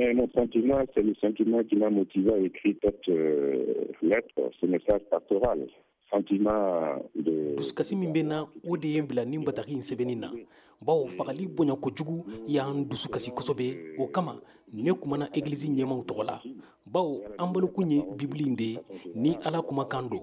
Mais mon sentiment, c'est le sentiment qui m'a motivé à écrire cette lettre, ce message pastoral. Sentiment de... Dusukasi min bɛ n na o de ye n bila nin bataki in sɛbɛnni na bawo fagali bonya kojugu y'an dusukasi kosɛbɛ o kama ne kumana egilizi ɲɛmaw tɔgɔ la bawo an balokun ye bibili in de ye ni ala kumakan don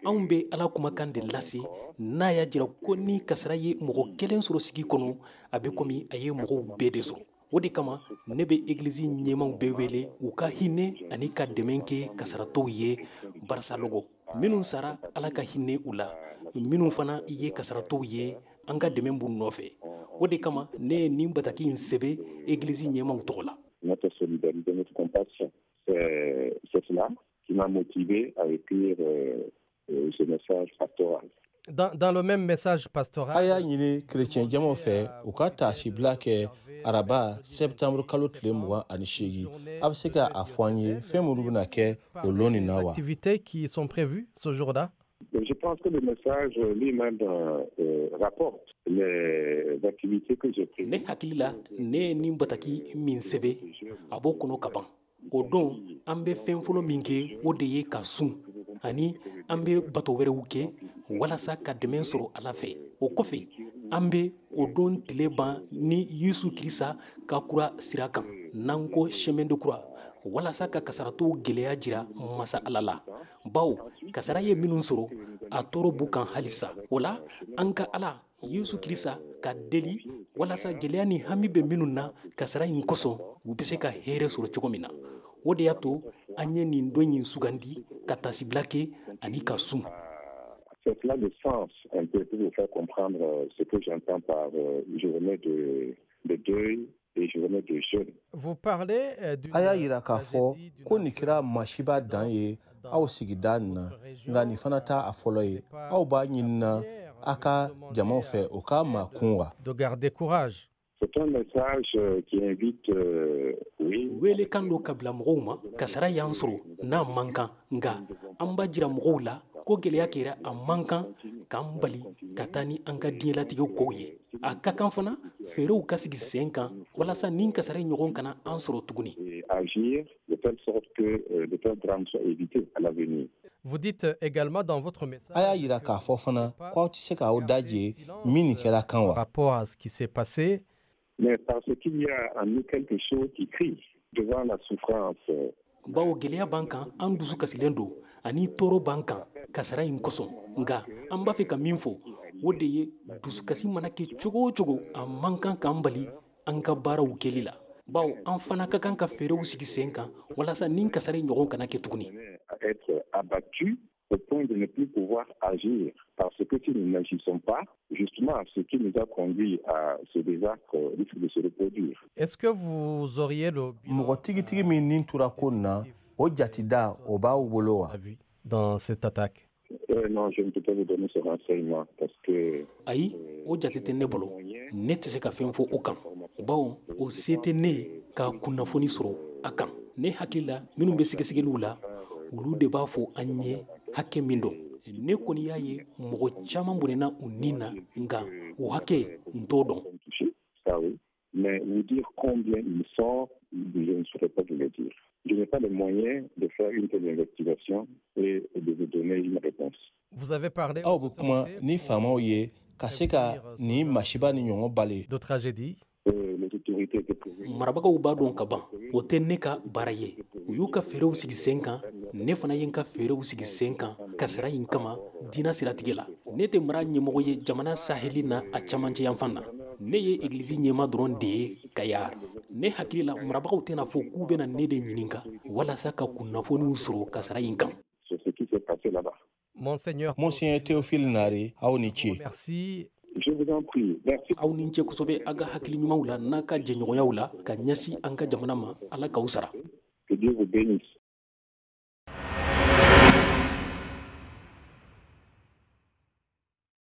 anw bɛ ala kumakan de lase n'a y'a jira ko ni kasara ye mɔgɔ kelen sɔrɔ sigi kɔnɔ a bɛ komi a ye mɔgɔw bɛɛ de sɔrɔ o de kama ne bɛ egilizi ɲɛmaw bɛɛ wele u ka hinɛ ani ka dɛmɛ kɛ kasaratɔw ye barisa lɔgɔ minnu sara ala ka hinɛ u la minnu fana ye kasaratɔw ye an ka dɛmɛ b'u nɔfɛ o de kama ne ye nin bataki in sɛbɛ egilizi ɲɛmaw tɔgɔ la. Notre solidarité, notre compassion, c'est cela qui m'a motivé à écrire ce message pastoral. Dans le même message pastoral, aya ɲini chrétien jamaw fɛ u ka taasibila kɛ araba septembre kalo tile 28 a bɛ se ka a fɔ an ye fɛn minnu bɛna kɛ o lon nin na wa. activités qui sont prévues ce jour-là. Je pense que le message lui-même rapporte les activités que j'ai prises. Ne hakili la ne ye nin bataki min sɛbɛ a b'o kɔnɔ ka ban o don an bɛ fɛn fɔlɔ min kɛ o de ye ka sun ani an bɛ bato wɛrɛw kɛ walasa ka dɛmɛ sɔrɔ ala fɛ o kɔfɛ an bɛ o don tile ban ni yesu kirisa ka kura sira kan n'an ko chemin de croix walasa ka kasaratɔw gwɛlɛya jira masa ala la bawo kasara ye minnu sɔrɔ a tɔɔrɔ b'u kan halisa o la an ka ala yesu kirisa ka deli walasa gwɛlɛya ni hami bɛ minnu na kasara in kosɔn u bɛ se ka hɛrɛ sɔrɔ cogo min na o de y'a to an ye nin don in sugandi ka tasibila kɛ ani ka sun. C'est cela le sens un peu pour vous faire comprendre ce que j'entends par journée de deuil et journée de jeûne. Vous parlez a y'a yira k'a fɔ ko nin kɛra masiba dan ye aw sigida nin na nka nin fana t'a a fɔlɔ ye aw b'a ɲinina a ka jamaw fɛ o ka ma kun wa. de garder courage. C'est un message qui invite, oui. Wele kan do ka bila mɔgɔw ma kasara y'an sɔrɔ n'a man kan nka an b'a jira mɔgɔw la ko gɛlɛya kɛra a man kan k'an bali ka taa ni an ka diɲɛlatigɛw kow ye a ka kan fana fɛɛrɛw ka sigi sen kan walasa nin kasara ɲɔgɔn kana an sɔrɔ tuguni. Agir de telle sorte que de tels drames soient évités à l'avenir. Vous dites également dans votre message a y'a yira k'a fɔ fana k'aw tɛ se k'aw daje min nin kɛra kan wa. par rapport à ce qui s'est passé. Mais parce qu'il y a en nous quelque chose qui crie devant la souffrance. bawo gɛlɛya b'an kan an dusu kasilen don ani tɔɔrɔ b'an kan kasara in kosɔn nka an b'a fɛ ka min fɔ o de ye dusukasi mana kɛ cogo o cogo a man kan k'an bali an ka baaraw kɛli la bawo an fana ka kan ka fɛɛrɛw sigi sen kan walasa nin kasara ɲɔgɔn kana kɛ tuguni. À être abattu au point de ne plus pouvoir agir. Parce que si nous n'agissons pas, justement, ce qui nous a conduit à ce désastre risque de se reproduire. Est-ce que vous auriez le mɔgɔ tigitigi min nin tora ko nin na o jatida o b'aw bolo wa. dans cette attaque? Non, je ne peux pas vous donner ce renseignement parce que... ayi o jate tɛ ne bolo ne tɛ se ka fɛn fɔ o kan bawo o se tɛ ne ye ka kunnafoni sɔrɔ a kan ne hakili la minnu bɛ sɛgɛsɛgɛliw la olu de b'a fɔ an ye hakɛ min dɔn ne kɔni y'a ye mɔgɔ caman bonnena u nin na nka o hakɛ n t'o dɔn. Ça oui, mais vous dire combien ils sont, je ne saurais pas vous le dire. Je n'ai pas les moyens de faire une telle investigation et de vous donner une réponse. Vous avez parlé aw bɛ kuma ni faamaw ye ka se ka nin masiba ni ɲɔgɔn bali. de tragédie. Les autorités étaient prévenues. marabagaw b'a dɔn ka ban o tɛ ne ka baara ye u y'u ka fɛɛrɛw sigi sen kan ne fana ye n ka fɛɛrɛw sigi sen kan kasara in kama diina siratigɛ la ne tɛ mara ɲɛmɔgɔ ye jamana saheli na a camancɛ yanfan na ne ye egilizi ɲɛma dɔrɔn de ye kayar ne hakili la marabagaw tɛna fɔ k'u bɛna ne de ɲininka walasa ka kunnafoniw sɔrɔ kasara in kan. C'est ce qui s'est passé là-bas. Monseigneur Théophile Nari aw ni ce. merci. Je vous en prie. Merci. aw ni ce kosɛbɛ a ka hakili ɲumanw la n'a ka jɛɲɔgɔnyaw la ka ɲɛsi an ka jamana ma ala k'aw sara. Que Dieu vous bénisse.